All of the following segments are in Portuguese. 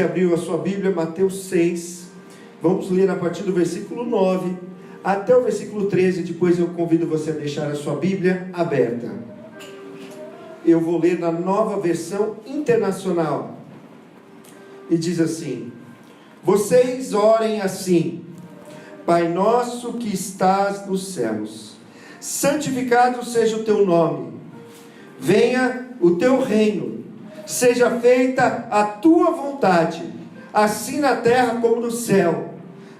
Abriu a sua Bíblia, Mateus 6, vamos ler a partir do versículo 9 até o versículo 13, depois eu convido você a deixar a sua Bíblia aberta. Eu vou ler na Nova Versão Internacional, e diz assim: vocês orem assim: Pai nosso que estás nos céus, santificado seja o teu nome, venha o teu reino, seja feita a tua vontade, assim na terra como no céu.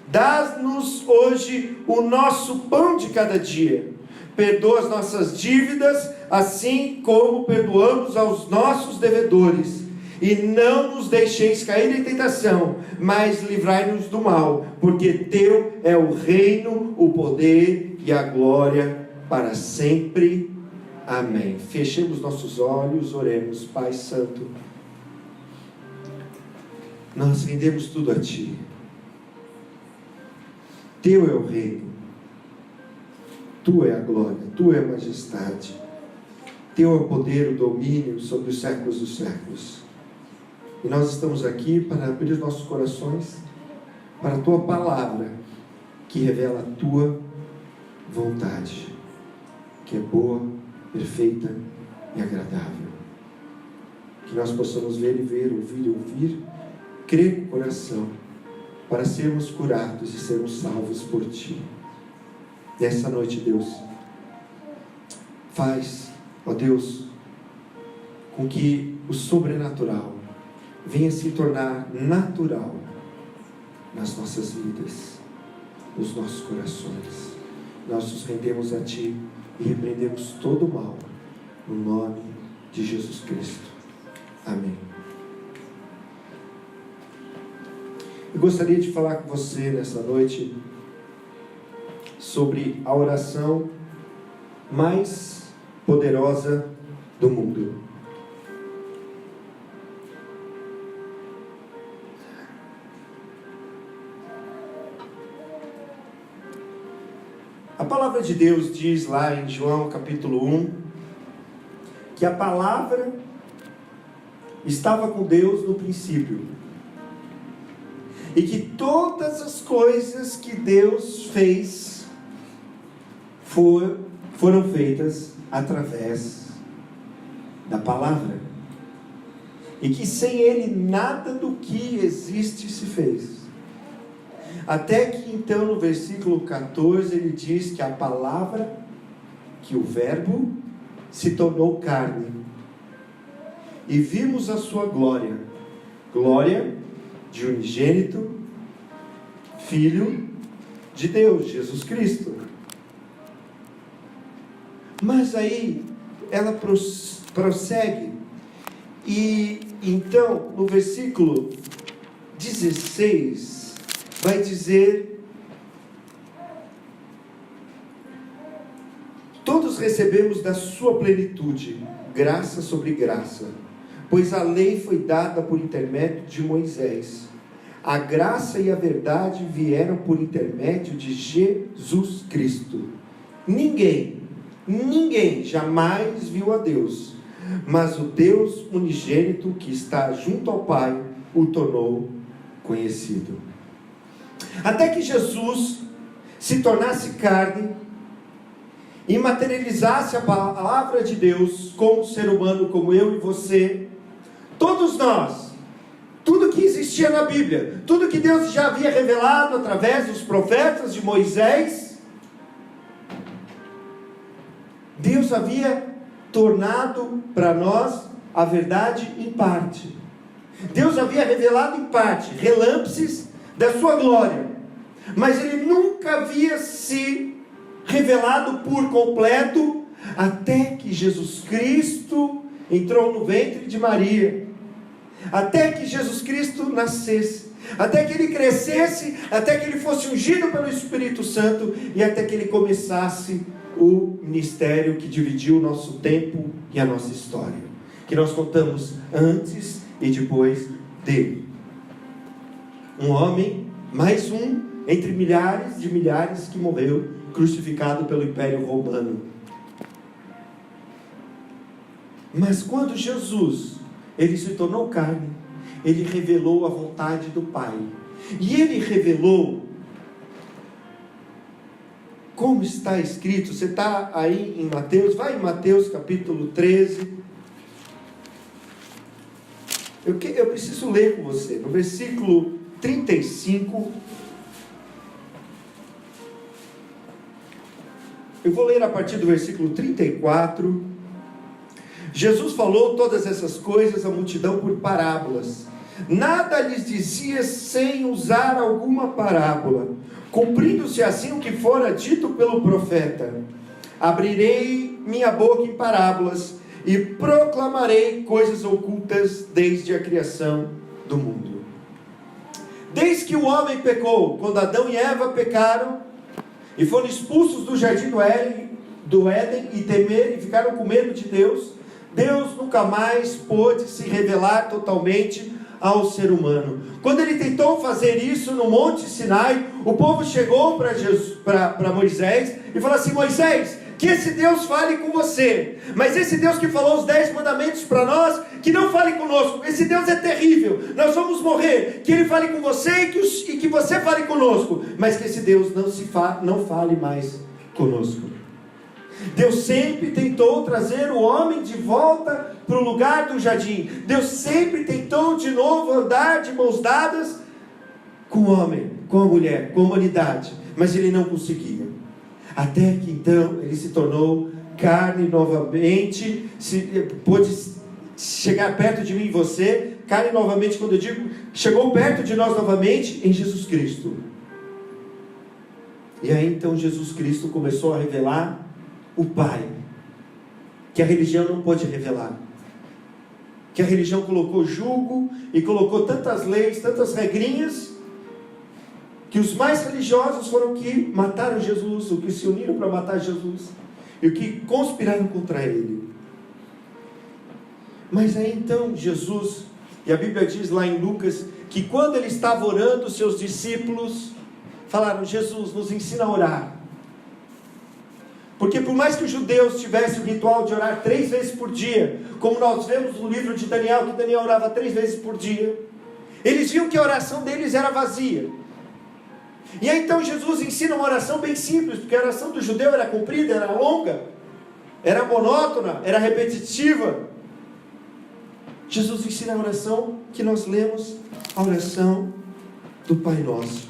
Dá-nos hoje o nosso pão de cada dia. Perdoa as nossas dívidas, assim como perdoamos aos nossos devedores. E não nos deixeis cair em tentação, mas livrai-nos do mal, porque teu é o reino, o poder e a glória para sempre. Amém. Fechemos nossos olhos, oremos. Pai Santo, nós rendemos tudo a Ti. Teu é o reino, Tu é a glória, Tu é a majestade, Teu é o poder, o domínio sobre os séculos dos séculos. E nós estamos aqui para abrir os nossos corações para a Tua palavra, que revela a Tua vontade, que é boa, perfeita e agradável. Que nós possamos ver e ver, ouvir e ouvir, crer com o coração, para sermos curados e sermos salvos por Ti. Nessa noite, Deus, faz, ó Deus, com que o sobrenatural venha se tornar natural nas nossas vidas, nos nossos corações. Nós nos rendemos a Ti e repreendemos todo o mal, no nome de Jesus Cristo. Amém. Eu gostaria de falar com você nessa noite sobre a oração mais poderosa do mundo. A palavra de Deus diz lá em João capítulo 1, que a palavra estava com Deus no princípio, e que todas as coisas que Deus fez foram feitas através da palavra, e que sem Ele nada do que existe se fez. Até que então no versículo 14 ele diz que a palavra, que o verbo se tornou carne, e vimos a sua glória, glória de unigênito Filho de Deus, Jesus Cristo. Mas aí ela prossegue, e então no versículo 16 vai dizer: todos recebemos da sua plenitude, graça sobre graça, pois a lei foi dada por intermédio de Moisés. A graça e a verdade vieram por intermédio de Jesus Cristo. Ninguém jamais viu a Deus, mas o Deus unigênito que está junto ao Pai o tornou conhecido. Até que Jesus se tornasse carne e materializasse a palavra de Deus como ser humano, como eu e você, todos nós, tudo que existia na Bíblia, tudo que Deus já havia revelado através dos profetas de Moisés, Deus havia tornado para nós a verdade em parte. Deus havia revelado em parte, relâmpagos da sua glória, mas Ele nunca havia se revelado por completo, até que Jesus Cristo entrou no ventre de Maria, até que Jesus Cristo nascesse, até que Ele crescesse, até que Ele fosse ungido pelo Espírito Santo, e até que Ele começasse o ministério que dividiu o nosso tempo e a nossa história, que nós contamos antes e depois dele. Um homem, mais um entre milhares de milhares, que morreu crucificado pelo Império Romano. Mas quando Jesus, Ele se tornou carne, ele revelou a vontade do Pai. E ele revelou, como está escrito, você está aí em Mateus, vai em Mateus capítulo 13. Eu preciso ler com você, no versículo 35. Eu vou ler a partir do versículo 34. Jesus falou todas essas coisas à multidão por parábolas. Nada lhes dizia sem usar alguma parábola, cumprindo-se assim o que fora dito pelo profeta: abrirei minha boca em parábolas e proclamarei coisas ocultas desde a criação do mundo. Desde que o homem pecou, quando Adão e Eva pecaram e foram expulsos do jardim do Éden e temeram e ficaram com medo de Deus, Deus nunca mais pôde se revelar totalmente ao ser humano. Quando ele tentou fazer isso no Monte Sinai, o povo chegou para Moisés e falou assim: Moisés, que esse Deus fale com você, mas esse Deus que falou os 10 mandamentos para nós, que não fale conosco. Esse Deus é terrível, nós vamos morrer. Que ele fale com você e que você fale conosco, mas que esse Deus não fale mais conosco. Deus sempre tentou trazer o homem de volta para o lugar do jardim. Deus sempre tentou de novo andar de mãos dadas com o homem, com a mulher, com a humanidade, mas ele não conseguia. Até que então ele se tornou carne novamente, pôde chegar perto de mim e você. Carne novamente, quando eu digo, chegou perto de nós novamente em Jesus Cristo. E aí então Jesus Cristo começou a revelar o Pai, que a religião não pôde revelar, que a religião colocou jugo e colocou tantas leis, tantas regrinhas, que os mais religiosos foram que mataram Jesus, os que se uniram para matar Jesus, e os que conspiraram contra ele. Mas aí então Jesus, e a Bíblia diz lá em Lucas, que quando ele estava orando, os seus discípulos falaram: Jesus, nos ensina a orar. Porque por mais que os judeus tivessem o ritual de orar 3 vezes por dia, como nós vemos no livro de Daniel, que Daniel orava 3 vezes por dia, eles viam que a oração deles era vazia. E aí então Jesus ensina uma oração bem simples, porque a oração do judeu era comprida, era longa, era monótona, era repetitiva. Jesus ensina a oração que nós lemos, a oração do Pai Nosso.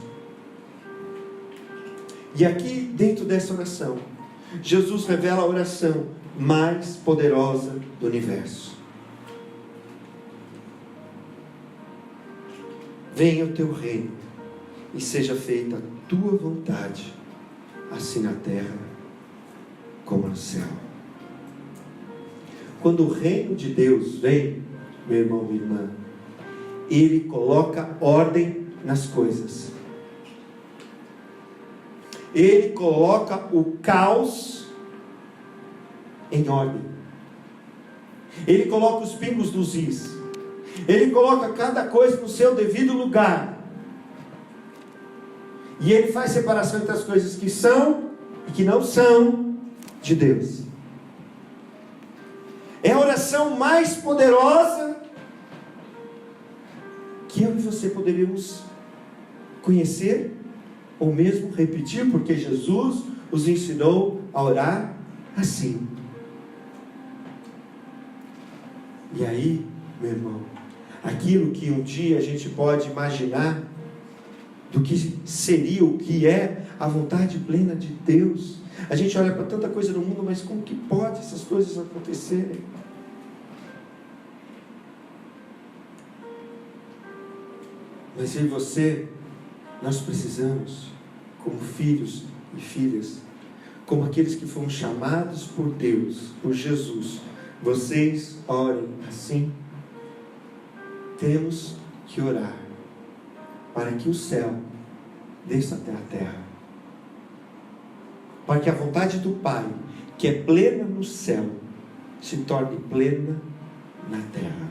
E aqui dentro dessa oração, Jesus revela a oração mais poderosa do universo. Venha o teu reino e seja feita a tua vontade, assim na terra como no céu. Quando o reino de Deus vem, meu irmão, minha irmã, ele coloca ordem nas coisas. Ele coloca o caos em ordem. Ele coloca os pingos nos is. Ele coloca cada coisa no seu devido lugar. E ele faz separação entre as coisas que são e que não são de Deus. É a oração mais poderosa que eu e você poderíamos conhecer ou mesmo repetir, porque Jesus os ensinou a orar assim. E aí, meu irmão, aquilo que um dia a gente pode imaginar do que seria, o que é a vontade plena de Deus. A gente olha para tanta coisa no mundo, mas como que pode essas coisas acontecerem? Mas eu e você, nós precisamos, como filhos e filhas, como aqueles que foram chamados por Deus, por Jesus, vocês orem assim. Temos que orar para que o céu desça até a terra, para que a vontade do Pai, que é plena no céu, se torne plena na terra.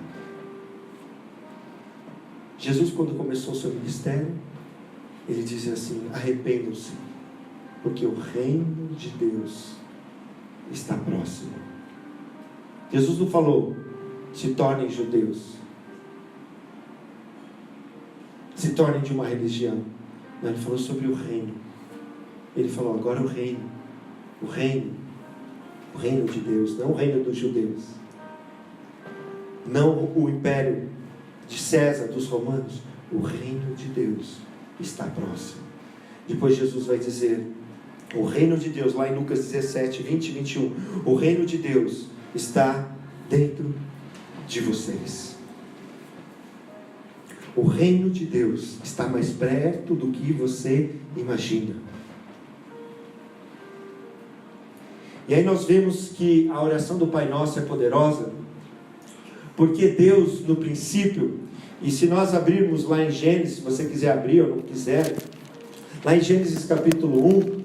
Jesus, quando começou o seu ministério, ele dizia assim: arrependam-se, porque o reino de Deus está próximo. Jesus não falou: se tornem judeus. se tornem de uma religião. Não, ele falou sobre o reino. Ele falou agora o reino de Deus, não o reino dos judeus, não o império de César, dos romanos. O reino de Deus está próximo. Depois Jesus vai dizer, o reino de Deus, lá em Lucas 17, 20 e 21, o reino de Deus está dentro de vocês. O reino de Deus está mais perto do que você imagina. E aí nós vemos que a oração do Pai Nosso é poderosa, porque Deus, no princípio, e se nós abrirmos lá em Gênesis, se você quiser abrir ou não quiser, lá em Gênesis capítulo 1,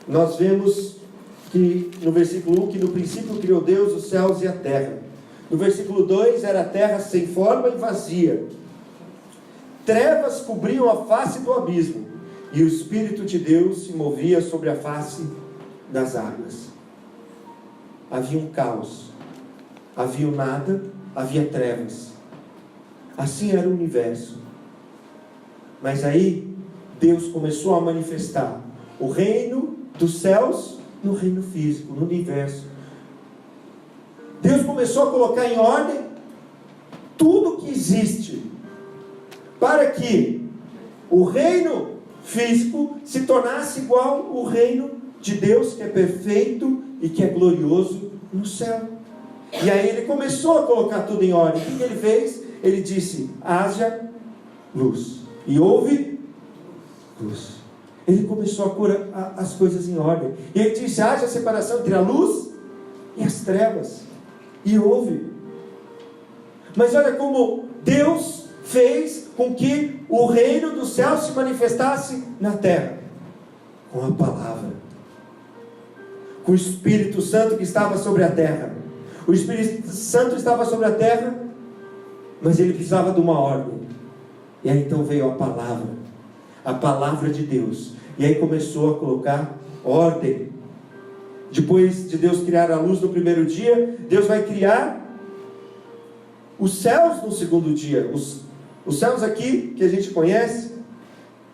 nós vemos que no versículo 1, que no princípio criou Deus os céus e a terra. No versículo 2, era a terra sem forma e vazia. Trevas cobriam a face do abismo, e o Espírito de Deus se movia sobre a face das águas. Havia um caos, havia o nada, havia trevas. Assim era o universo. Mas aí, Deus começou a manifestar o reino dos céus no reino físico, no universo. Deus começou a colocar em ordem tudo que existe, para que o reino físico se tornasse igual ao reino de Deus, que é perfeito e que é glorioso no céu. E aí ele começou a colocar tudo em ordem. O que ele fez? Ele disse, haja luz, e houve luz. Ele começou a pôr as coisas em ordem, e ele disse, haja separação entre a luz e as trevas, e houve. Mas olha como Deus fez com que o reino do céu se manifestasse na terra, com a palavra, com o Espírito Santo que estava sobre a terra. O Espírito Santo estava sobre a terra, mas ele precisava de uma ordem. E aí então veio a palavra de Deus, e aí começou a colocar ordem. Depois de Deus criar a luz no primeiro dia, Deus vai criar os céus no segundo dia. Os céus aqui, que a gente conhece,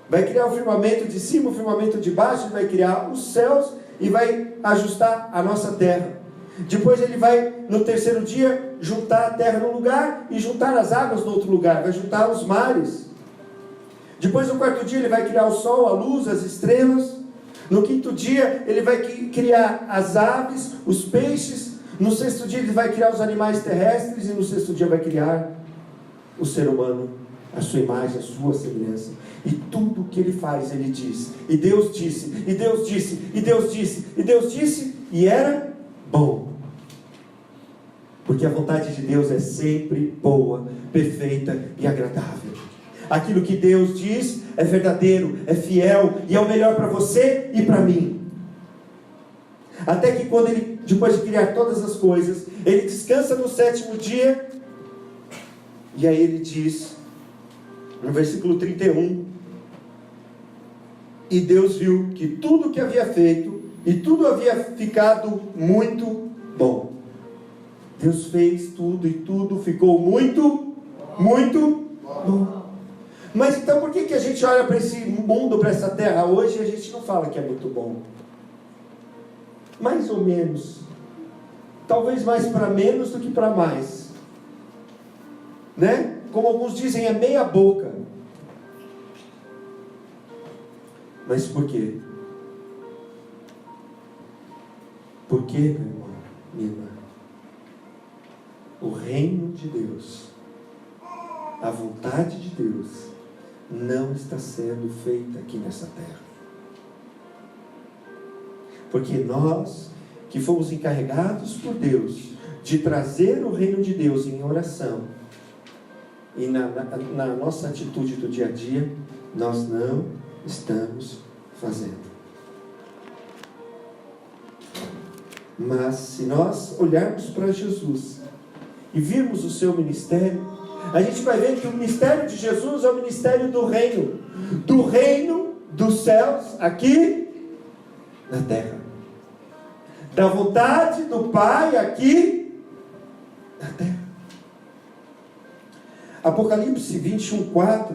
vai criar o firmamento de cima, o firmamento de baixo, vai criar os céus e vai ajustar a nossa terra. Depois ele vai, no terceiro dia, juntar a terra num lugar e juntar as águas no outro lugar, vai juntar os mares. Depois no quarto dia ele vai criar o sol, a luz, as estrelas. No quinto dia ele vai criar as aves, os peixes. No sexto dia ele vai criar os animais terrestres, e no sexto dia vai criar o ser humano, a sua imagem, a sua semelhança. E tudo o que ele faz, ele diz, e Deus disse, e Deus disse, e Deus disse, e Deus disse, e era bom. Porque a vontade de Deus é sempre boa, perfeita e agradável. Aquilo que Deus diz é verdadeiro, é fiel, e é o melhor para você e para mim. Até que quando ele, depois de criar todas as coisas, ele descansa no sétimo dia, e aí ele diz, no versículo 31, e Deus viu que tudo que havia feito, e tudo havia ficado muito bom. Deus fez tudo, e tudo ficou muito, muito bom. Mas então por que a gente olha para esse mundo, para essa terra hoje, e a gente não fala que é muito bom? Mais ou menos. Talvez mais para menos do que para mais. Né? Como alguns dizem, é meia boca. Mas por quê? Por quê, meu irmão, minha irmã? O reino de Deus, a vontade de Deus, não está sendo feita aqui nessa terra. Porque nós, que fomos encarregados por Deus de trazer o reino de Deus em oração, e na nossa atitude do dia a dia, nós não estamos fazendo. Mas se nós olharmos para Jesus e virmos o seu ministério, a gente vai ver que o ministério de Jesus é o ministério do reino dos céus aqui na terra, da vontade do Pai aqui na terra. Apocalipse 21:4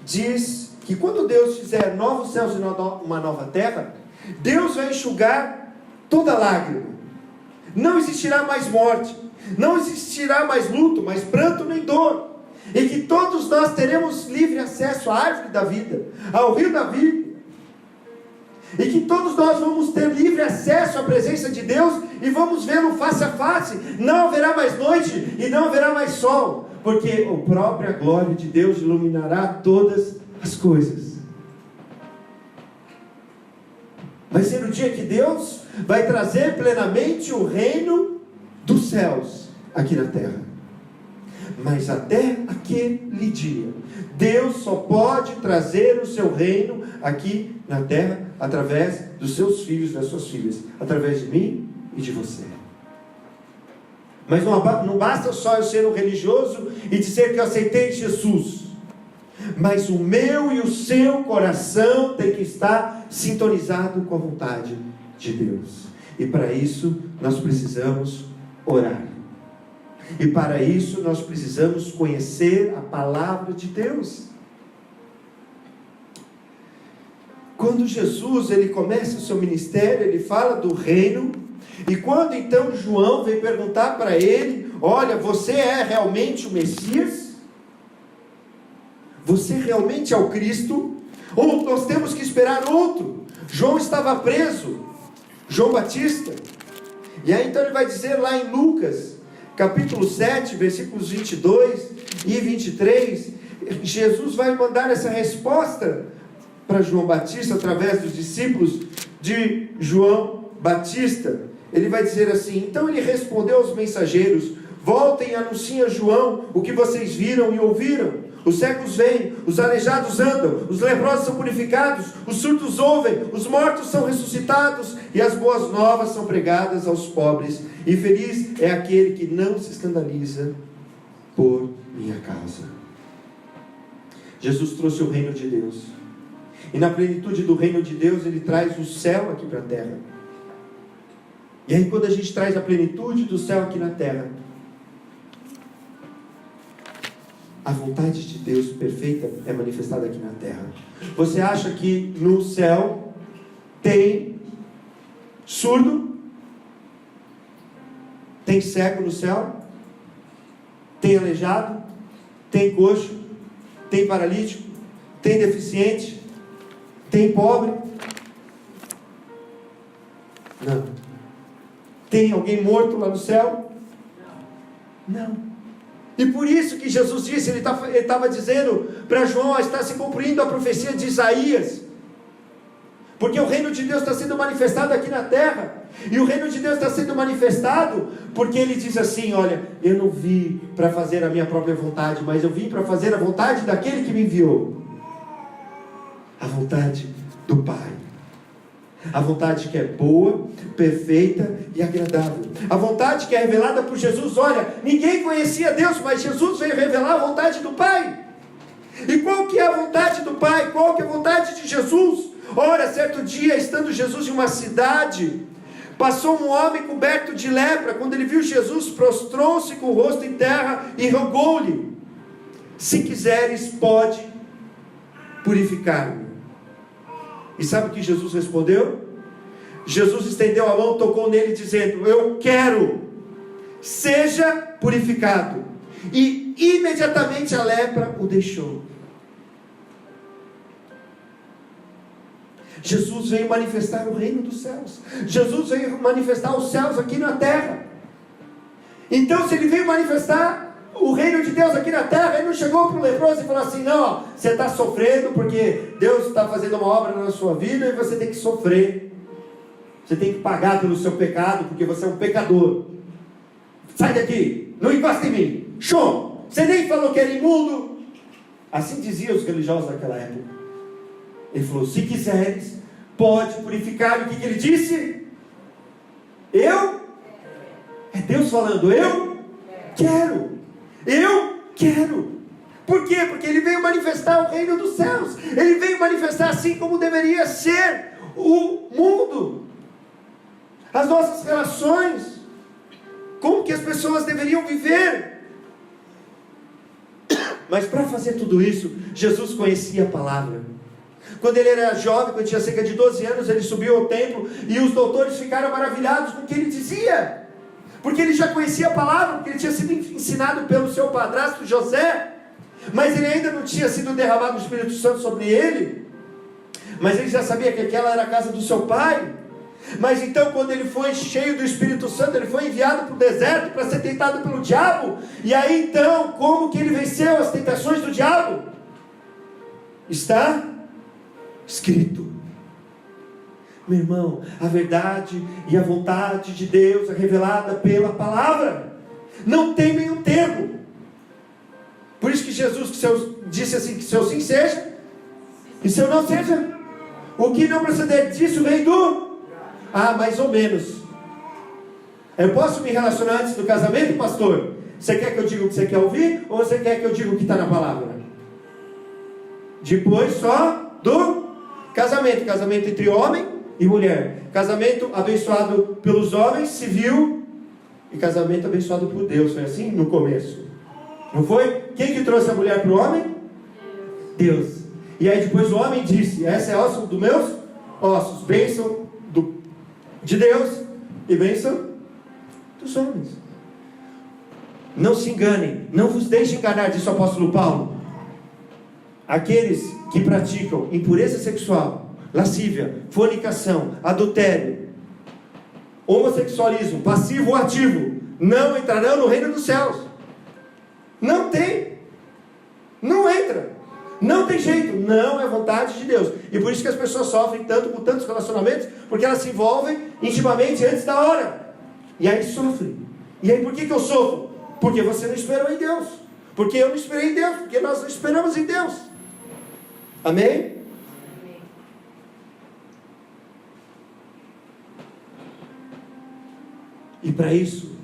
diz que quando Deus fizer novos céus e uma nova terra, Deus vai enxugar toda lágrima. Não existirá mais morte, não existirá mais luto, mais pranto nem dor. E que todos nós teremos livre acesso à árvore da vida, ao rio da vida. E que todos nós vamos ter livre acesso à presença de Deus e vamos vê-lo face a face. Não haverá mais noite e não haverá mais sol, porque a própria glória de Deus iluminará todas as coisas. Vai ser o dia que Deus vai trazer plenamente o reino dos céus aqui na terra. Mas até aquele dia, Deus só pode trazer o seu reino aqui na terra através dos seus filhos e das suas filhas, através de mim e de você. Mas não basta só eu ser um religioso e dizer que eu aceitei Jesus, mas o meu e o seu coração tem que estar sintonizado com a vontade de Deus. E para isso nós precisamos orar. E para isso nós precisamos conhecer a palavra de Deus. Quando Jesus ele começa o seu ministério, ele fala do reino. E quando então João vem perguntar para ele: olha, você é realmente o Messias? Você realmente é o Cristo? Ou nós temos que esperar outro? João estava preso, João Batista. E aí então ele vai dizer lá em Lucas capítulo 7, versículos 22 e 23, Jesus vai mandar essa resposta para João Batista, através dos discípulos de João Batista. Ele vai dizer assim: então ele respondeu aos mensageiros: voltem e anunciem a João o que vocês viram e ouviram. Os cegos veem, os aleijados andam, os leprosos são purificados, os surdos ouvem, os mortos são ressuscitados, e as boas novas são pregadas aos pobres. E feliz é aquele que não se escandaliza por minha causa. Jesus trouxe o reino de Deus, e na plenitude do reino de Deus ele traz o céu aqui para a terra. E aí quando a gente traz a plenitude do céu aqui na terra, a vontade de Deus perfeita é manifestada aqui na terra. Você acha que no céu tem surdo? Tem cego no céu? Tem aleijado? Tem coxo? Tem paralítico? Tem deficiente? Tem pobre? Não. Tem alguém morto lá no céu? Não. E por isso que Jesus disse, ele estava dizendo para João: está se cumprindo a profecia de Isaías, porque o reino de Deus está sendo manifestado aqui na terra. E o reino de Deus está sendo manifestado porque ele diz assim: olha, eu não vim para fazer a minha própria vontade, mas eu vim para fazer a vontade daquele que me enviou, a vontade do Pai. A vontade que é boa, perfeita e agradável. A vontade que é revelada por Jesus. Olha, ninguém conhecia Deus, mas Jesus veio revelar a vontade do Pai. E qual que é a vontade do Pai? Qual que é a vontade de Jesus? Ora, certo dia, estando Jesus em uma cidade, passou um homem coberto de lepra. Quando ele viu Jesus, prostrou-se com o rosto em terra e rogou-lhe: se quiseres, pode purificar-me. E sabe o que Jesus respondeu? Jesus estendeu a mão, tocou nele, dizendo: eu quero, seja purificado. E imediatamente a lepra o deixou. Jesus veio manifestar o reino dos céus. Jesus veio manifestar os céus aqui na terra. Então, se ele veio manifestar o reino de Deus aqui na terra, ele não chegou para o leproso e falou assim: não, você está sofrendo porque Deus está fazendo uma obra na sua vida e você tem que sofrer, você tem que pagar pelo seu pecado, porque você é um pecador. Sai daqui, não encosta em mim. Show, você nem falou que era imundo. Assim diziam os religiosos daquela época. Ele falou: se quiseres, pode purificar. E o que ele disse? É Deus falando: eu quero. Eu quero. Por quê? Porque ele veio manifestar o reino dos céus. Ele veio manifestar assim como deveria ser o mundo, as nossas relações, como que as pessoas deveriam viver. Mas para fazer tudo isso, Jesus conhecia a palavra. Quando ele era jovem, quando tinha cerca de 12 anos, ele subiu ao templo e os doutores ficaram maravilhados com o que ele dizia, porque ele já conhecia a palavra, porque ele tinha sido ensinado pelo seu padrasto José, mas ele ainda não tinha sido derramado o Espírito Santo sobre ele, mas ele já sabia que aquela era a casa do seu pai. Mas então, quando ele foi cheio do Espírito Santo, ele foi enviado para o deserto para ser tentado pelo diabo. E aí então, como que ele venceu as tentações do diabo? Está escrito. Meu irmão, a verdade e a vontade de Deus é revelada pela palavra. Não tem meio termo. Por isso que Jesus disse assim, que seu sim seja e seu não seja. O que não proceder disso vem do... mais ou menos. Eu posso me relacionar antes do casamento, pastor? Você quer que eu diga o que você quer ouvir? Ou você quer que eu diga o que está na palavra? Depois só do casamento. Casamento entre homem e mulher. Casamento abençoado pelos homens, civil. E casamento abençoado por Deus. Foi assim no começo? Não foi? Quem que trouxe a mulher para o homem? Deus. E aí depois o homem disse: essa é osso dos meus ossos. Bênção de Deus e bênção dos homens. Não se enganem, não vos deixem enganar, disse o apóstolo Paulo. Aqueles que praticam impureza sexual, lascívia, fornicação, adultério, homossexualismo, passivo ou ativo, não entrarão no reino dos céus. Não tem, não entra. Não tem jeito, não é vontade de Deus. E por isso que as pessoas sofrem tanto com tantos relacionamentos, porque elas se envolvem intimamente antes da hora. E aí sofrem. E aí por que eu sofro? Porque você não esperou em Deus. Porque eu não esperei em Deus. Porque nós não esperamos em Deus. Amém? E para isso,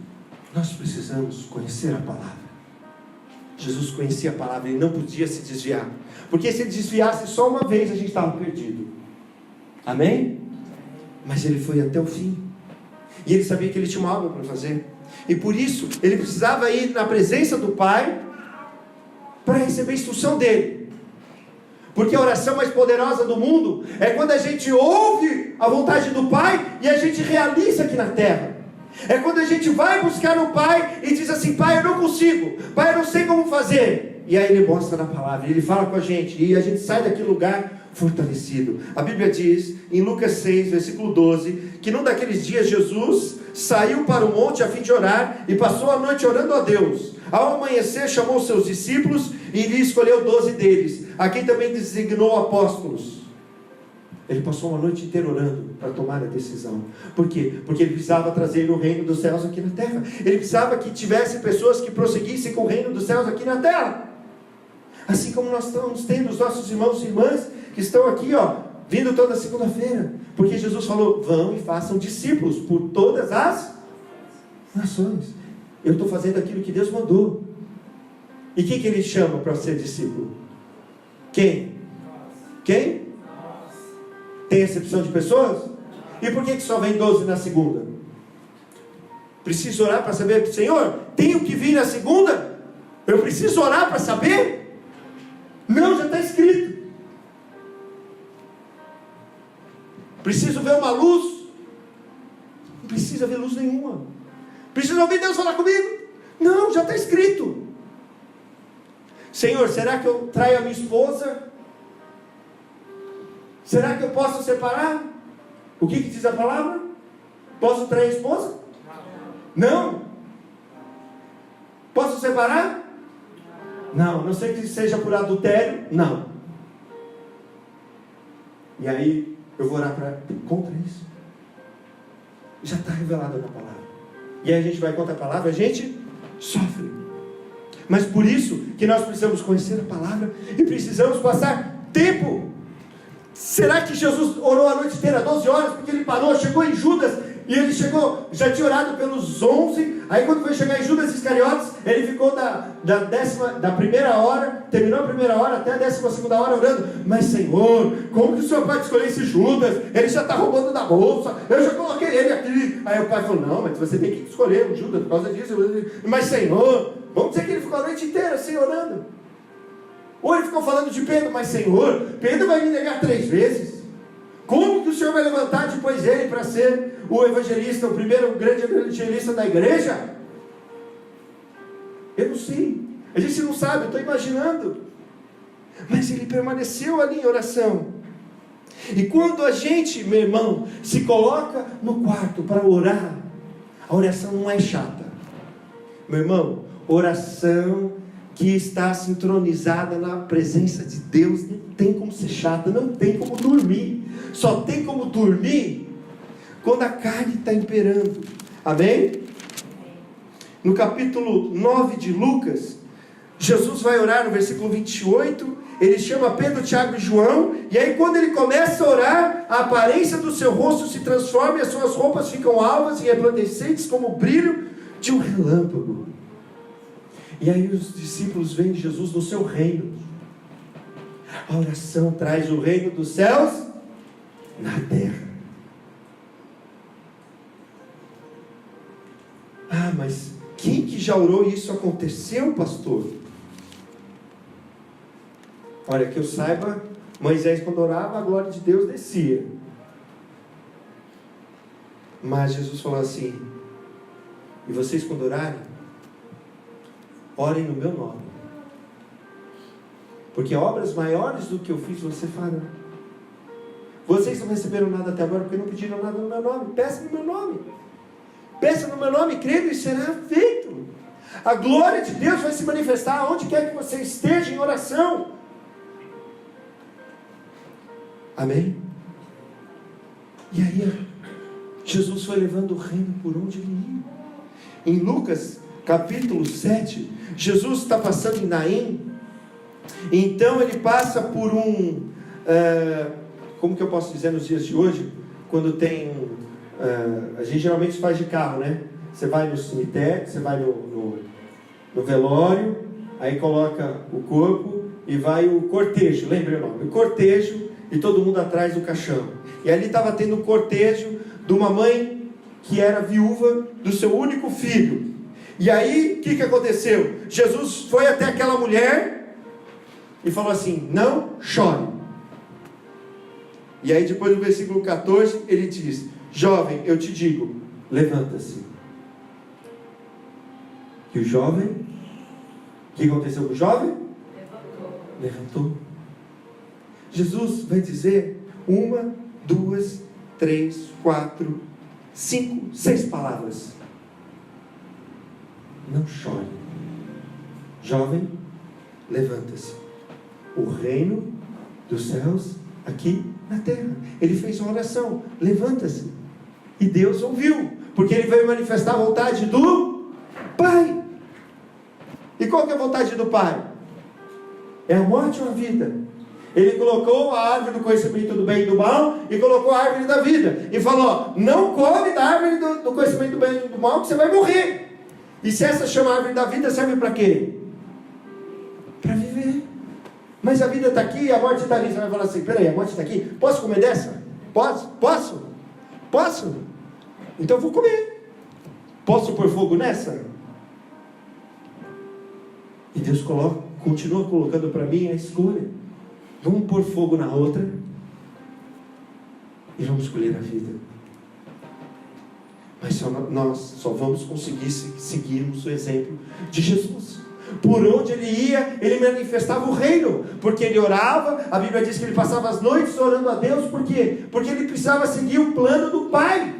nós precisamos conhecer a palavra. Jesus conhecia a palavra, ele não podia se desviar, porque se ele desviasse só uma vez, a gente estava perdido. Amém? Mas ele foi até o fim, e ele sabia que ele tinha uma obra para fazer, e por isso ele precisava ir na presença do Pai para receber a instrução dele. Porque a oração mais poderosa do mundo é quando a gente ouve a vontade do Pai e a gente realiza aqui na terra. É quando a gente vai buscar o Pai e diz assim: Pai, eu não consigo, Pai, eu não sei como fazer. E aí ele mostra na palavra, ele fala com a gente, e a gente sai daquele lugar fortalecido. A Bíblia diz, em Lucas 6, versículo 12, que num daqueles dias Jesus saiu para o monte a fim de orar, e passou a noite orando a Deus. Ao amanhecer chamou os seus discípulos, e lhe escolheu 12 deles, a quem também designou apóstolos. Ele passou uma noite inteira orando para tomar a decisão. Por quê? Porque ele precisava trazer o reino dos céus aqui na terra. Ele precisava que tivesse pessoas que prosseguissem com o reino dos céus aqui na terra. Assim como nós estamos tendo os nossos irmãos e irmãs que estão aqui, vindo toda segunda-feira. Porque Jesus falou: vão e façam discípulos por todas as nações. Eu estou fazendo aquilo que Deus mandou. E quem que ele chama para ser discípulo? Quem? Quem? Tem exceção de pessoas? E por que só vem 12 na segunda? Preciso orar para saber, Senhor, tenho que vir na segunda? Eu preciso orar para saber? Não, já está escrito. Preciso ver uma luz? Não precisa ver luz nenhuma. Preciso ouvir Deus falar comigo? Não, já está escrito. Senhor, será que eu traio a minha esposa? Será que eu posso separar? O que diz a palavra? Posso trair a esposa? Não. Posso separar? Não. Não sei que seja por adultério? Não. E aí eu vou orar contra isso. Já está revelado na palavra. E aí a gente vai contra a palavra, a gente sofre. Mas por isso que nós precisamos conhecer a palavra e precisamos passar tempo. Será que Jesus orou a noite inteira, 12 horas, porque ele parou, chegou em Judas, e ele chegou, já tinha orado pelos 11, aí quando foi chegar em Judas Iscariotes, ele ficou da primeira hora, terminou a primeira hora, até a 12ª hora orando: mas Senhor, como que o Senhor pode escolher esse Judas? Ele já está roubando da bolsa, eu já coloquei ele aqui. Aí o pai falou: não, mas você tem que escolher o Judas por causa disso. Mas Senhor, vamos dizer que ele ficou a noite inteira assim orando. Ou ele ficou falando de Pedro, mas Senhor, Pedro vai me negar 3 vezes. Como que o Senhor vai levantar depois dele para ser o evangelista, o primeiro grande evangelista da igreja? Eu não sei. A gente não sabe, eu estou imaginando. Mas ele permaneceu ali em oração. E quando a gente, meu irmão, se coloca no quarto para orar, a oração não é chata. Meu irmão, oração que está sincronizada na presença de Deus não tem como ser chata, não tem como dormir. Só tem como dormir quando a carne está imperando. Amém? No capítulo 9 de Lucas, Jesus vai orar no versículo 28, ele chama Pedro, Tiago e João, e aí quando ele começa a orar, a aparência do seu rosto se transforma e as suas roupas ficam alvas e resplandecentes como o brilho de um relâmpago. E aí os discípulos veem Jesus no seu reino. A oração traz o reino dos céus na terra. Ah, mas quem que já orou e isso aconteceu, pastor? Olha, que eu saiba, Moisés quando orava, a glória de Deus descia. Mas Jesus falou assim: e vocês quando orarem, orem no meu nome, porque obras maiores do que eu fiz você fará. Vocês não receberam nada até agora porque não pediram nada no meu nome. Peça no meu nome. Peça no meu nome, crendo e será feito. A glória de Deus vai se manifestar onde quer que você esteja em oração. Amém? E aí Jesus foi levando o reino por onde ele ia. Em Lucas capítulo 7, Jesus está passando em Naim. Então ele passa por como que eu posso dizer nos dias de hoje? Quando tem a gente geralmente faz de carro, né? Você vai no cemitério, você vai no velório, aí coloca o corpo e vai o cortejo, lembra o nome? O cortejo, e todo mundo atrás do caixão. E ali estava tendo um cortejo de uma mãe que era viúva do seu único filho. E aí, o que aconteceu? Jesus foi até aquela mulher e falou assim: não chore. E aí depois no versículo 14 ele diz: jovem, eu te digo, levanta-se. E o jovem, o que aconteceu com o jovem? Levantou. Jesus vai dizer 1, 2, 3, 4, 5, 6 palavras. Não chore. Jovem, levanta-se. O reino dos céus aqui na terra. Ele fez uma oração: levanta-se. E Deus ouviu, porque ele veio manifestar a vontade do Pai. E qual que é a vontade do Pai? É a morte ou a vida? Ele colocou a árvore do conhecimento do bem e do mal e colocou a árvore da vida. E falou: não come da árvore do conhecimento do bem e do mal, que você vai morrer. E se essa chama árvore da vida, serve para quê? Para viver. Mas a vida está aqui e a morte está ali. Você vai falar assim: peraí, a morte está aqui? Posso comer dessa? Posso? Então eu vou comer. Posso pôr fogo nessa? E Deus continua colocando para mim a escolha. Vamos pôr fogo na outra e vamos escolher a vida. Mas nós só vamos conseguir seguirmos o exemplo de Jesus. Por onde ele ia, ele manifestava o reino, porque ele orava. A Bíblia diz que ele passava as noites orando a Deus. Por quê? Porque ele precisava seguir o plano do Pai.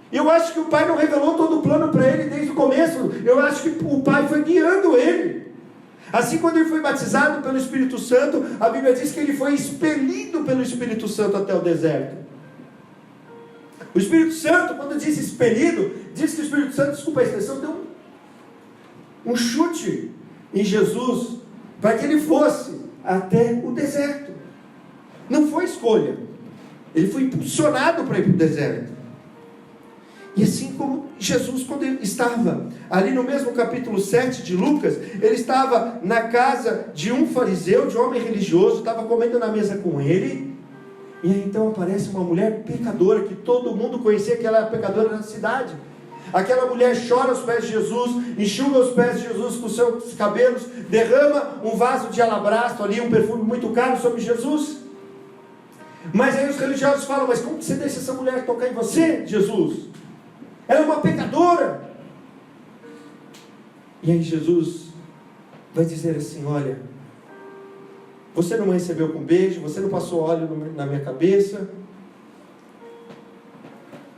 Eu acho que o Pai não revelou todo o plano para ele desde o começo. Eu acho que o Pai foi guiando ele. Assim, quando ele foi batizado pelo Espírito Santo, a Bíblia diz que ele foi expelido pelo Espírito Santo até o deserto. O Espírito Santo, quando diz expelido, diz que o Espírito Santo, desculpa a expressão, deu um chute em Jesus para que ele fosse até o deserto. Não foi escolha. Ele foi impulsionado para ir para o deserto. E assim como Jesus, quando ele estava ali no mesmo capítulo 7 de Lucas, ele estava na casa de um fariseu, de um homem religioso, estava comendo na mesa com ele, e aí então aparece uma mulher pecadora, que todo mundo conhecia que ela era pecadora na cidade. Aquela mulher chora aos pés de Jesus, enxuga os pés de Jesus com seus cabelos, derrama um vaso de alabastro ali, um perfume muito caro sobre Jesus. Mas aí os religiosos falam: mas como que você deixa essa mulher tocar em você, Jesus? Ela é uma pecadora. E aí Jesus vai dizer assim: olha, você não me recebeu com beijo, você não passou óleo na minha cabeça,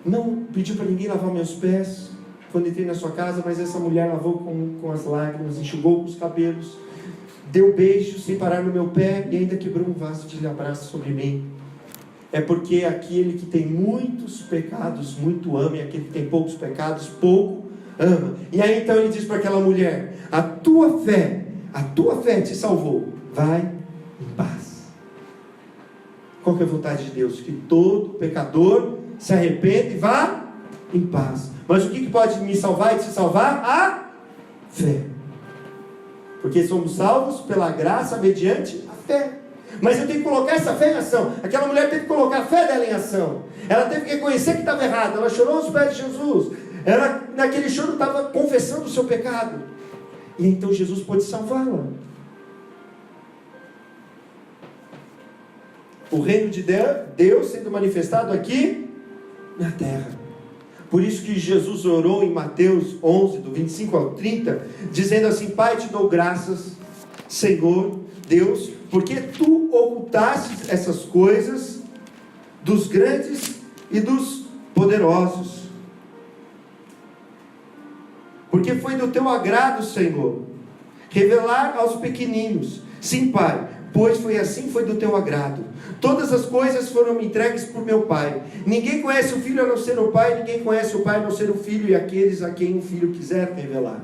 não pediu para ninguém lavar meus pés quando entrei na sua casa, mas essa mulher lavou com as lágrimas, enxugou com os cabelos, deu beijos sem parar no meu pé e ainda quebrou um vaso de abraço sobre mim. É porque aquele que tem muitos pecados muito ama, e aquele que tem poucos pecados pouco ama. E aí então ele diz para aquela mulher: a tua fé te salvou, vai em paz. Qual que é a vontade de Deus? Que todo pecador se arrependa e vá em paz. Mas o que pode me salvar e te salvar? A fé. Porque somos salvos pela graça mediante a fé. Mas eu tenho que colocar essa fé em ação. Aquela mulher teve que colocar a fé dela em ação. Ela teve que reconhecer que estava errada. Ela chorou aos pés de Jesus. Ela, naquele choro, estava confessando o seu pecado. E então Jesus pôde salvá-la. O reino de Deus sendo manifestado aqui na terra. Por isso que Jesus orou em Mateus 11, do 25 ao 30, dizendo assim: Pai, te dou graças, Senhor Deus, porque tu ocultastes essas coisas dos grandes e dos poderosos. Porque foi do teu agrado, Senhor, revelar aos pequeninos. Sim, Pai, pois foi assim, foi do teu agrado. Todas as coisas foram entregues por meu Pai. Ninguém conhece o Filho a não ser o Pai, ninguém conhece o Pai a não ser o Filho e aqueles a quem o Filho quiser revelar.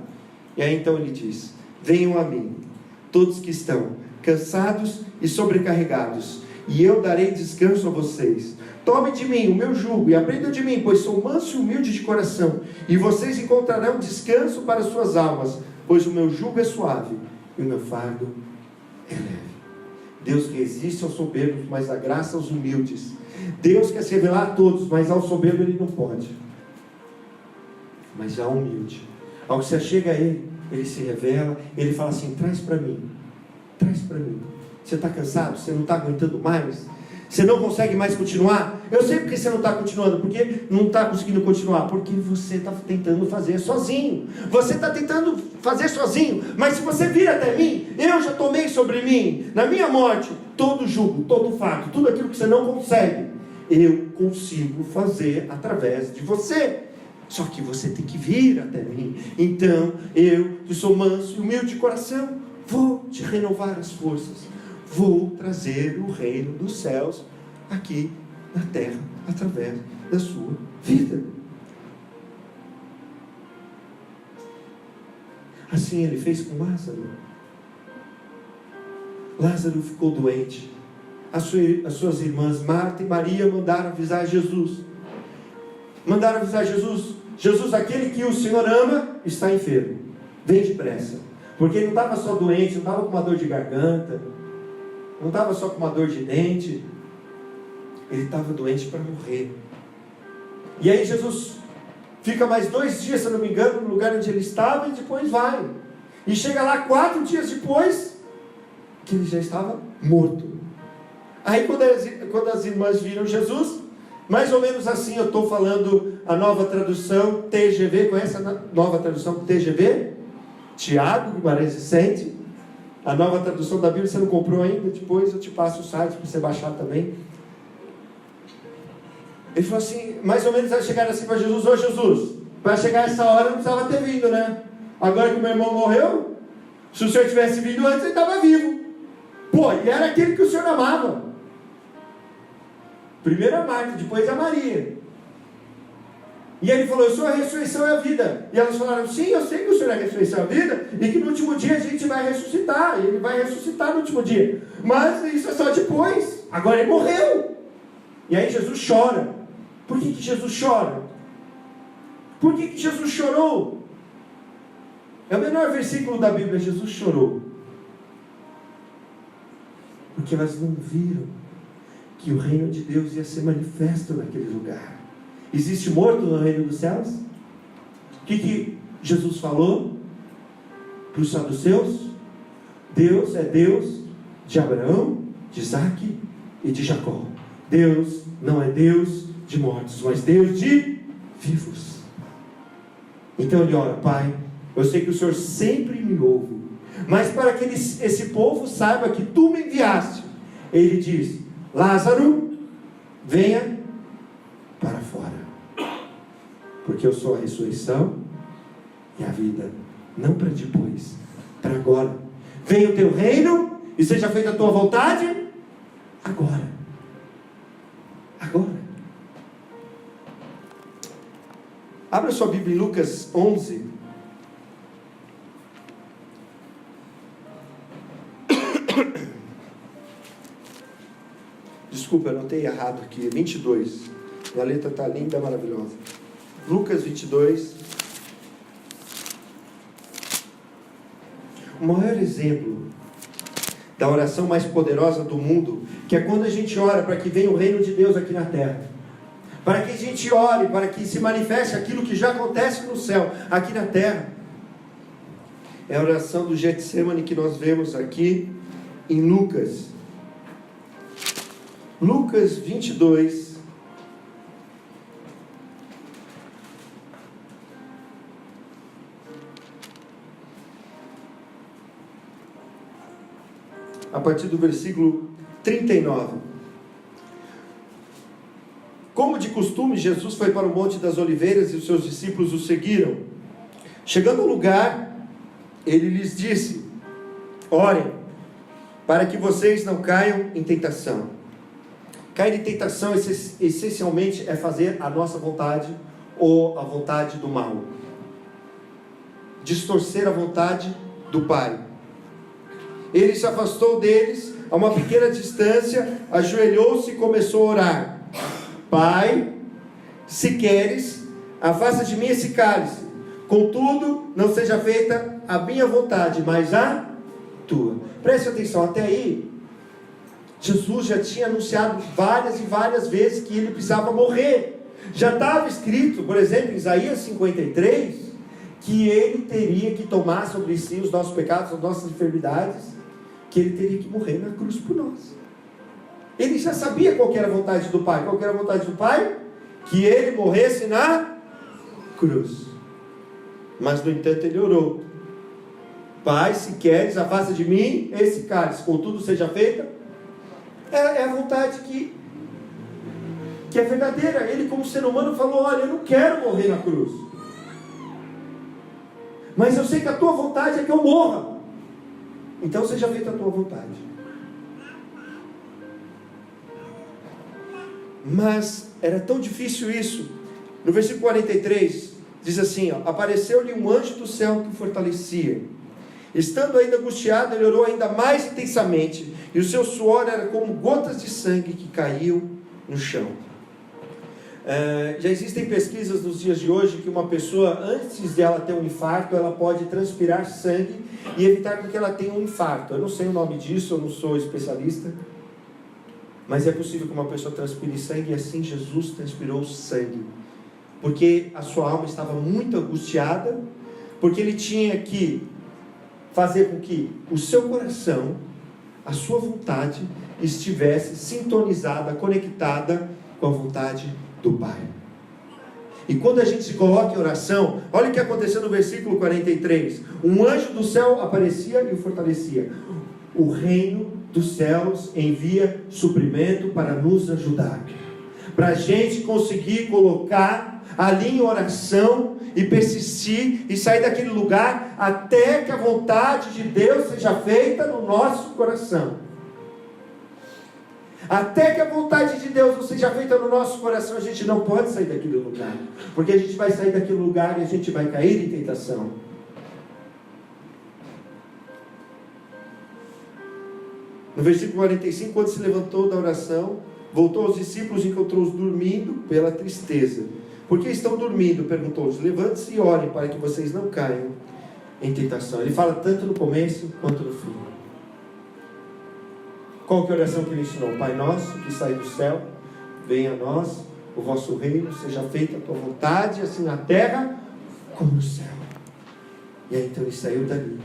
E aí então ele diz: venham a mim, todos que estão cansados e sobrecarregados, e eu darei descanso a vocês. Tome de mim o meu jugo e aprendam de mim, pois sou manso e humilde de coração, e vocês encontrarão descanso para suas almas, pois o meu jugo é suave e o meu fardo é leve. Deus resiste aos soberbos, mas dá graça aos humildes. Deus quer se revelar a todos, mas ao soberbo ele não pode. Mas ao humilde, ao que se achega a ele, ele se revela, ele fala assim: traz para mim, traz para mim. Você está cansado? Você não está aguentando mais? Você não consegue mais continuar? Eu sei porque você não está continuando. Porque não está conseguindo continuar? Porque você está tentando fazer sozinho. Você está tentando fazer sozinho. Mas se você vir até mim, eu já tomei sobre mim, na minha morte, todo jugo, todo fardo, tudo aquilo que você não consegue, eu consigo fazer através de você. Só que você tem que vir até mim. Então, eu, que sou manso e humilde de coração, vou te renovar as forças. Vou trazer o reino dos céus aqui na terra, através da sua vida. Assim ele fez com Lázaro. Lázaro ficou doente. As suas irmãs Marta e Maria mandaram avisar Jesus. Mandaram avisar Jesus: Jesus, aquele que o Senhor ama, está enfermo. Vem depressa. Porque ele não estava só doente, não estava com uma dor de garganta, não estava só com uma dor de dente, ele estava doente para morrer. E aí Jesus fica mais 2 dias, se não me engano, no lugar onde ele estava, e depois vai. E chega lá 4 dias depois, que ele já estava morto. Aí quando as irmãs viram Jesus, mais ou menos assim, eu estou falando a nova tradução TGV, conhece a nova tradução TGV? Tiago Guimarães Vicente. A nova tradução da Bíblia você não comprou ainda? Depois eu te passo o site para você baixar também. Ele falou assim, mais ou menos, vai chegar assim para Jesus: ô Jesus, para chegar essa hora não precisava ter vindo, né? Agora que o meu irmão morreu, se o senhor tivesse vindo antes, ele estava vivo. Pô, e era aquele que o senhor amava. Primeiro a Marta, depois a Maria. E ele falou: eu sou a ressurreição e a vida. E elas falaram: sim, eu sei que o Senhor é a ressurreição e a vida, e que no último dia a gente vai ressuscitar. Ele vai ressuscitar no último dia. Mas isso é só depois. Agora ele morreu. E aí Jesus chora. Por que Jesus chora? Por que Jesus chorou? É o menor versículo da Bíblia. Jesus chorou porque elas não viram que o reino de Deus ia ser manifesto naquele lugar. Existe morto no reino dos céus? O que Jesus falou para os saduceus? Deus é Deus de Abraão, de Isaac e de Jacó. Deus não é Deus de mortos, mas Deus de vivos. Então ele ora: Pai, eu sei que o Senhor sempre me ouve, mas para que esse povo saiba que tu me enviaste, ele diz: Lázaro, venha para fora, porque eu sou a ressurreição e a vida, não para depois, para agora. Venha o teu reino e seja feita a tua vontade agora. Agora. Abra sua Bíblia em Lucas 11. Desculpa, eu anotei errado aqui. 22. Minha letra está linda, maravilhosa. Lucas 22. O maior exemplo da oração mais poderosa do mundo, que é quando a gente ora para que venha o reino de Deus aqui na terra, para que a gente ore, para que se manifeste aquilo que já acontece no céu, aqui na terra, é a oração do Getsemane que nós vemos aqui em Lucas. Lucas 22. A partir do versículo 39. Como de costume, Jesus foi para o Monte das Oliveiras e os seus discípulos o seguiram. Chegando ao lugar, ele lhes disse: orem, para que vocês não caiam em tentação. Cair em tentação essencialmente é fazer a nossa vontade ou a vontade do mal. Distorcer a vontade do Pai. Ele se afastou deles a uma pequena distância, ajoelhou-se e começou a orar: Pai, se queres, afasta de mim esse cálice. Contudo, não seja feita a minha vontade, mas a tua. Preste atenção, até aí, Jesus já tinha anunciado várias e várias vezes que ele precisava morrer. Já estava escrito, por exemplo, em Isaías 53, que ele teria que tomar sobre si os nossos pecados, as nossas enfermidades, que ele teria que morrer na cruz por nós. Ele já sabia qual era a vontade do Pai. Qual era a vontade do Pai? Que ele morresse na cruz. Mas, no entanto, ele orou: Pai, se queres, afasta de mim esse cálice, contudo seja feita. É a vontade que é verdadeira. Ele, como ser humano, falou: olha, eu não quero morrer na cruz, mas eu sei que a tua vontade é que eu morra. Então seja feita a tua vontade. Mas era tão difícil isso. No versículo 43 diz assim: apareceu-lhe um anjo do céu que o fortalecia. Estando ainda angustiado, ele orou ainda mais intensamente, e o seu suor era como gotas de sangue que caíam no chão. Já existem pesquisas nos dias de hoje que uma pessoa, antes de ela ter um infarto, ela pode transpirar sangue e evitar que ela tenha um infarto. Eu não sei o nome disso, eu não sou especialista, mas é possível que uma pessoa transpire sangue, e assim Jesus transpirou sangue, porque a sua alma estava muito angustiada, porque ele tinha que fazer com que o seu coração, a sua vontade, estivesse sintonizada, conectada com a vontade do Pai. E quando a gente se coloca em oração, olha o que aconteceu no versículo 43. Um anjo do céu aparecia e o fortalecia. O reino dos céus envia suprimento para nos ajudar, para a gente conseguir colocar ali em oração e persistir e sair daquele lugar até que a vontade de Deus seja feita no nosso coração. Até que a vontade de Deus não seja feita no nosso coração, a gente não pode sair daquele lugar, porque a gente vai sair daquele lugar e a gente vai cair em tentação. No versículo 45, quando se levantou da oração, voltou aos discípulos e encontrou-os dormindo pela tristeza. Por que estão dormindo? Perguntou-os. Levante-se e orem para que vocês não caiam em tentação. Ele fala tanto no começo quanto no fim. Qual que é a oração que ele ensinou? Pai nosso que sai do céu, venha a nós o vosso reino, seja feita a tua vontade, assim na terra como no céu. E aí então ele saiu dali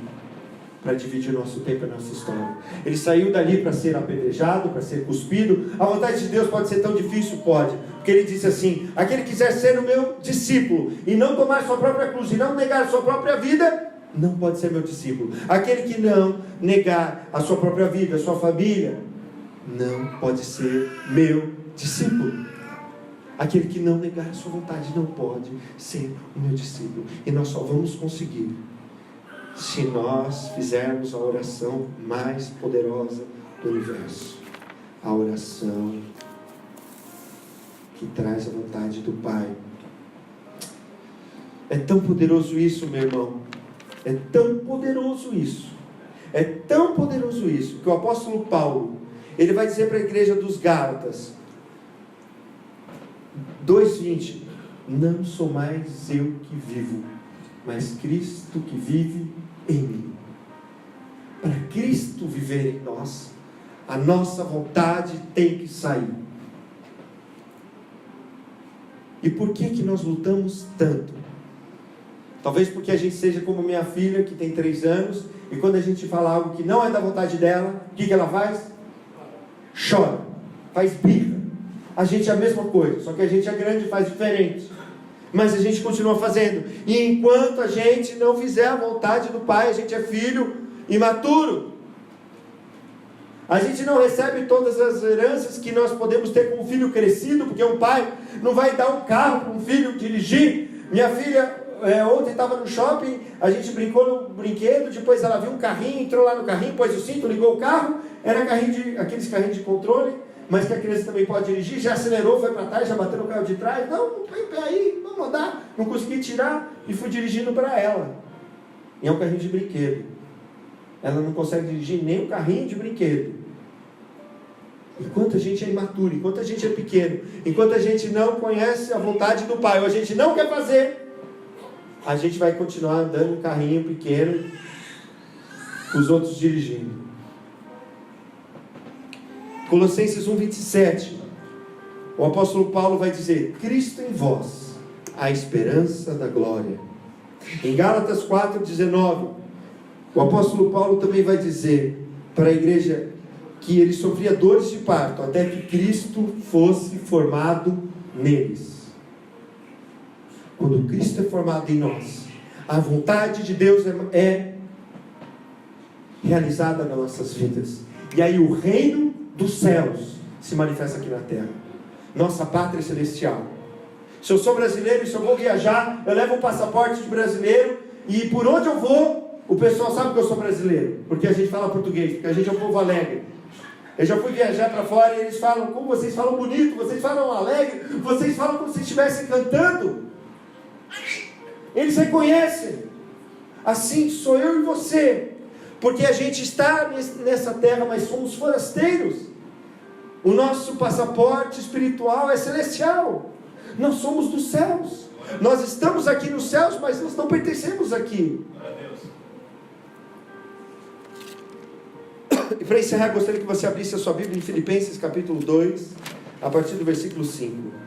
para dividir o nosso tempo e a nossa história. Ele saiu dali para ser apedrejado, para ser cuspido. A vontade de Deus pode ser tão difícil? Pode. Porque ele disse assim: aquele que quiser ser o meu discípulo e não tomar sua própria cruz e não negar a sua própria vida, não pode ser meu discípulo. Aquele que não negar a sua própria vida, a sua família, não pode ser meu discípulo. Aquele que não negar a sua vontade não pode ser o meu discípulo. E nós só vamos conseguir se nós fizermos a oração mais poderosa do universo. A oração que traz a vontade do Pai. É tão poderoso isso, meu irmão. É tão poderoso isso. É tão poderoso isso, que o apóstolo Paulo, ele vai dizer para a igreja dos Gálatas, 2:20, não sou mais eu que vivo, mas Cristo que vive em mim. Para Cristo viver em nós, a nossa vontade tem que sair. E por que nós lutamos tanto? Talvez porque a gente seja como minha filha, que tem 3 anos, e quando a gente fala algo que não é da vontade dela, o que ela faz? Chora, faz birra. A gente é a mesma coisa, só que a gente é grande e faz diferente. Mas a gente continua fazendo. E enquanto a gente não fizer a vontade do Pai, a gente é filho imaturo. A gente não recebe todas as heranças que nós podemos ter com um filho crescido, porque um pai não vai dar um carro para um filho dirigir. Minha filha, ontem estava no shopping, a gente brincou no brinquedo, depois ela viu um carrinho, entrou lá no carrinho, pôs o cinto, ligou o carro, era aqueles carrinhos de controle, mas que a criança também pode dirigir, já acelerou, foi para trás, já bateu no carro de trás, não, põe o pé aí, vamos andar, não consegui tirar, e fui dirigindo para ela. E é um carrinho de brinquedo. Ela não consegue dirigir nem um carrinho de brinquedo. Enquanto a gente é imaturo, enquanto a gente é pequeno, enquanto a gente não conhece a vontade do Pai, ou a gente não quer fazer, a gente vai continuar andando um carrinho pequeno, os outros dirigindo. Colossenses 1:27, o apóstolo Paulo vai dizer: Cristo em vós, a esperança da glória. Em Gálatas 4:19, o apóstolo Paulo também vai dizer para a igreja que ele sofria dores de parto até que Cristo fosse formado neles. Quando Cristo é formado em nós, a vontade de Deus é realizada nas nossas vidas. E aí o reino dos céus se manifesta aqui na terra. Nossa pátria celestial. Se eu sou brasileiro e se eu vou viajar, eu levo um passaporte de brasileiro, e por onde eu vou, o pessoal sabe que eu sou brasileiro, porque a gente fala português, porque a gente é um povo alegre. Eu já fui viajar para fora e eles falam: como vocês falam bonito, vocês falam alegre, vocês falam como se estivessem cantando. Eles reconhecem. Assim sou eu e você, porque a gente está nessa terra, mas somos forasteiros. O nosso passaporte espiritual é celestial. Nós somos dos céus. Nós estamos aqui nos céus, mas nós não pertencemos aqui. E para encerrar, gostaria que você abrisse a sua Bíblia em Filipenses capítulo 2, a partir do versículo 5.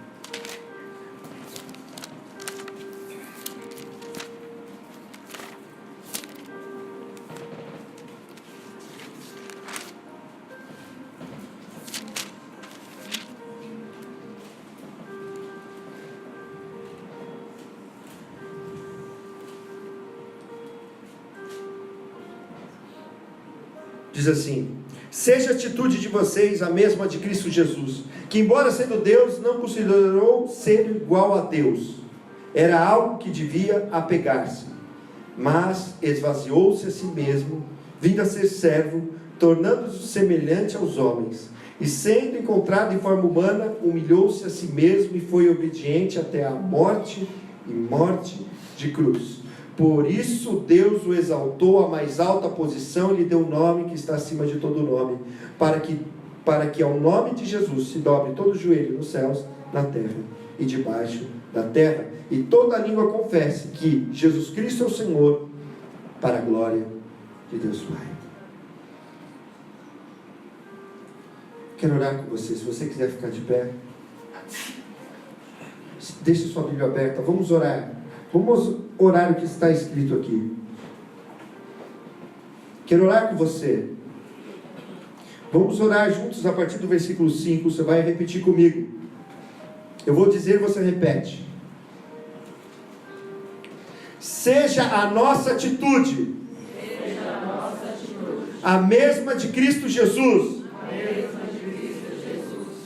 Diz assim: seja a atitude de vocês a mesma de Cristo Jesus, que embora sendo Deus, não considerou ser igual a Deus, era algo que devia apegar-se, mas esvaziou-se a si mesmo, vindo a ser servo, tornando-se semelhante aos homens, e sendo encontrado em forma humana, humilhou-se a si mesmo e foi obediente até a morte, e morte de cruz. Por isso Deus o exaltou à mais alta posição e lhe deu o nome que está acima de todo nome, para que ao nome de Jesus se dobre todo o joelho nos céus, na terra e debaixo da terra, e toda a língua confesse que Jesus Cristo é o Senhor, para a glória de Deus Pai. Quero orar com você. Se você quiser ficar de pé, deixe sua Bíblia aberta. Vamos orar. Vamos orar o que está escrito aqui. Quero orar com você. Vamos orar juntos a partir do versículo 5. Você vai repetir comigo. Eu vou dizer, você repete. Seja a nossa atitude a mesma de Cristo Jesus,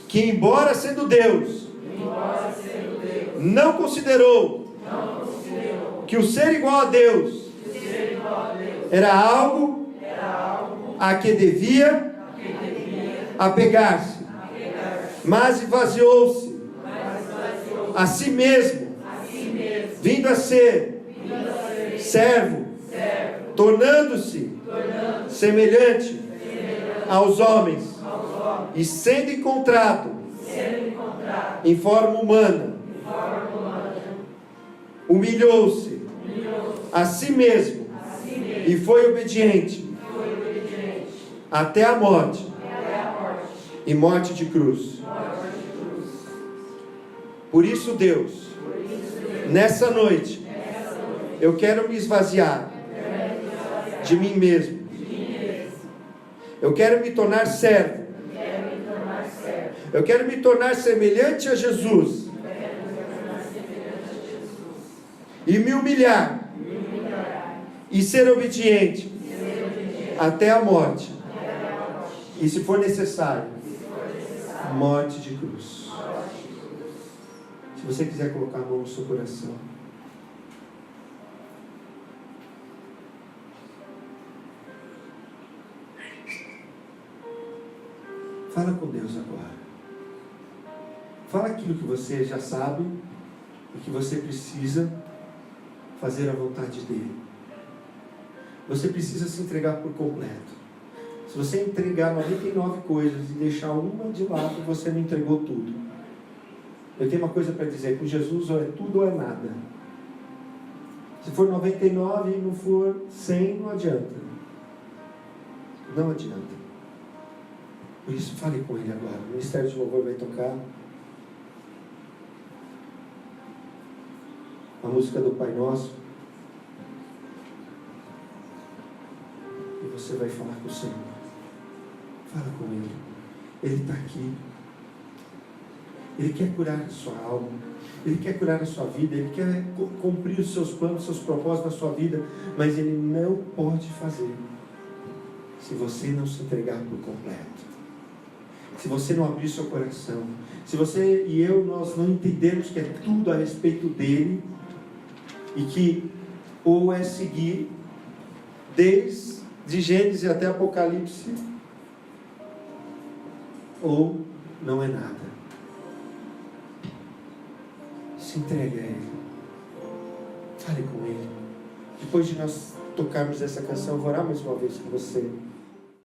que embora sendo Deus, não considerou que o ser igual a Deus era algo a que devia apegar-se, mas esvaziou-se a si mesmo, vindo a ser servo, tornando-se semelhante aos homens, e sendo encontrado em forma humana, humilhou-se a si mesmo e foi obediente até a morte e morte de cruz. Por isso, Deus, nessa noite, eu quero me esvaziar de mim mesmo. Eu quero me tornar servo. Eu quero me tornar semelhante a Jesus. E me humilhar. E ser obediente até a morte. E se for necessário, morte de cruz. Se você quiser colocar a mão no seu coração. Fala com Deus agora. Fala aquilo que você já sabe e que você precisa fazer a vontade dele. Você precisa se entregar por completo. Se você entregar 99 coisas e deixar uma de lado, você não entregou tudo. Eu tenho uma coisa para dizer: com Jesus ou é tudo ou é nada. Se for 99 e não for 100, não adianta. Não adianta. Por isso, fale com ele agora. O Ministério de Louvor vai tocar a música do Pai Nosso. E você vai falar com o Senhor. Fala com ele. Ele está aqui. Ele quer curar a sua alma. Ele quer curar a sua vida. Ele quer cumprir os seus planos, os seus propósitos na sua vida. Mas ele não pode fazer se você não se entregar por completo. Se você não abrir seu coração, se você e eu, nós não entendermos que é tudo a respeito dele, e que ou é seguir desde Gênesis até Apocalipse, ou não é nada. Se entregue a ele. Fale com ele. Depois de nós tocarmos essa canção, eu vou orar mais uma vez com você.